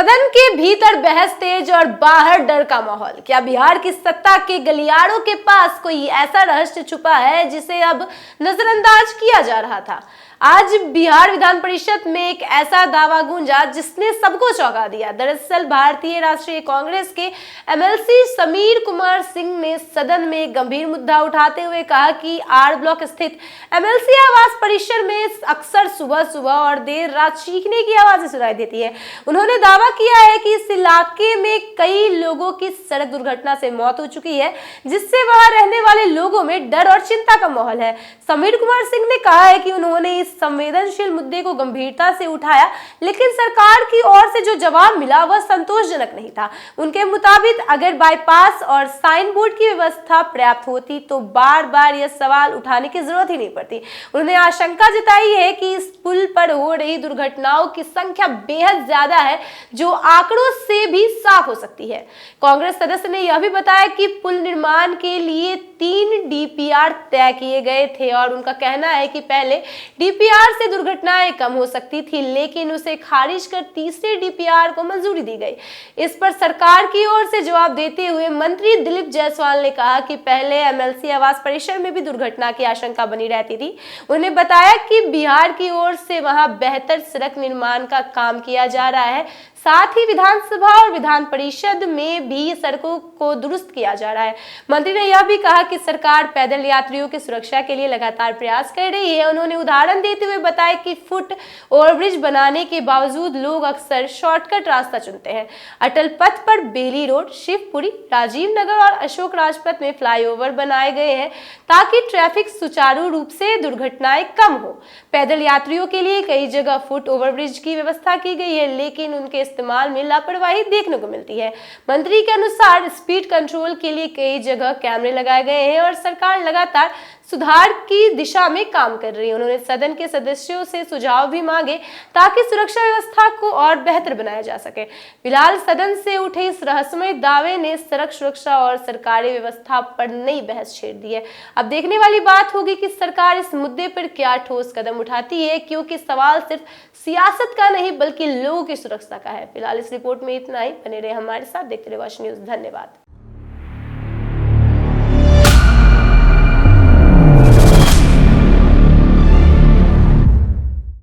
सदन के भीतर बहस तेज और बाहर डर का माहौल। क्या बिहार की सत्ता के गलियारों के पास कोई ऐसा रहस्य छुपा है जिसे अब नजरअंदाज किया जा रहा था? आज बिहार विधान परिषद में एक ऐसा दावा गूंजा जिसने सबको चौंका दिया। दरअसल भारतीय राष्ट्रीय कांग्रेस के एमएलसी समीर कुमार सिंह ने सदन में एक गंभीर मुद्दा उठाते हुए कहा कि आर ब्लॉक स्थित एमएलसी आवास परिसर में अक्सर सुबह सुबह और देर रात चीखने की आवाजें सुनाई देती है। उन्होंने दावा किया है कि इस इलाके में कई लोगों की सड़क दुर्घटना से मौत हो चुकी है, जिससे वहां रहने वाले लोगों में डर और चिंता का माहौल है। समीर कुमार सिंह ने कहा है कि उन्होंने संवेदनशील मुद्दे को गंभीरता से उठाया, लेकिन सरकार की ओर से जो जवाब मिला वह संतोषजनक नहीं था। उनके मुताबिक अगर बाईपास और साइन बोर्ड की व्यवस्था पर्याप्त होती तो बार बार यह सवाल उठाने की जरूरत ही नहीं पड़ती। उन्होंने आशंका जताई है कि इस पुल पर हो रही दुर्घटनाओं की संख्या बेहद ज्यादा है, जो आंकड़ों से भी साफ हो सकती है। कांग्रेस सदस्य ने यह भी बताया कि पुल निर्माण के लिए 3 डीपीआर तय किए गए थे और उनका कहना है कि पहले डीपीआर से दुर्घटनाएं कम हो सकती थी, लेकिन उसे खारिज कर तीसरे डीपीआर को मंजूरी दी गई। इस पर सरकार की ओर से जवाब देते हुए मंत्री दिलीप जायसवाल ने कहा कि पहले एमएलसी आवास परिसर में भी दुर्घटना की आशंका बनी रहती थी। उन्होंने बताया कि बिहार की ओर से वहां बेहतर सड़क निर्माण का काम किया जा रहा है, साथ ही विधानसभा और विधान परिषद में भी सड़कों को दुरुस्त किया जा रहा है। मंत्री ने यह भी कहा कि सरकार पैदल यात्रियों की सुरक्षा के लिए लगातार प्रयास कर रही है। उन्होंने उदाहरण देते हुए बताया कि फुट ओवरब्रिज बनाने के बावजूद लोग अक्सर शॉर्टकट रास्ता चुनते हैं। अटल पथ पर बेली रोड, शिवपुरी, राजीव नगर और अशोक राजपथ में फ्लाईओवर बनाए गए हैं ताकि ट्रैफिक सुचारू रूप से दुर्घटनाएं कम हो। पैदल यात्रियों के लिए कई जगह फुट ओवरब्रिज की व्यवस्था की गई है, लेकिन उनके इस्तेमाल में लापरवाही देखने को मिलती है। मंत्री के अनुसार स्पीड कंट्रोल के लिए कई जगह कैमरे लगाए गए हैं और सरकार लगातार सुधार की दिशा में काम कर रही है। उन्होंने सदन के सदस्यों से सुझाव भी मांगे ताकि सुरक्षा व्यवस्था को और बेहतर बनाया जा सके। फिलहाल सदन से उठे इस रहस्यमय दावे ने सड़क सुरक्षा और सरकारी व्यवस्था पर नई बहस छेड़ दी है। अब देखने वाली बात होगी कि सरकार इस मुद्दे पर क्या ठोस कदम उठाती है, क्योंकि सवाल सिर्फ सियासत का नहीं बल्कि लोगों की सुरक्षा का है। फिलहाल इस रिपोर्ट में इतना ही। बने रहे हमारे साथ, देखते रहे वॉच न्यूज। धन्यवाद।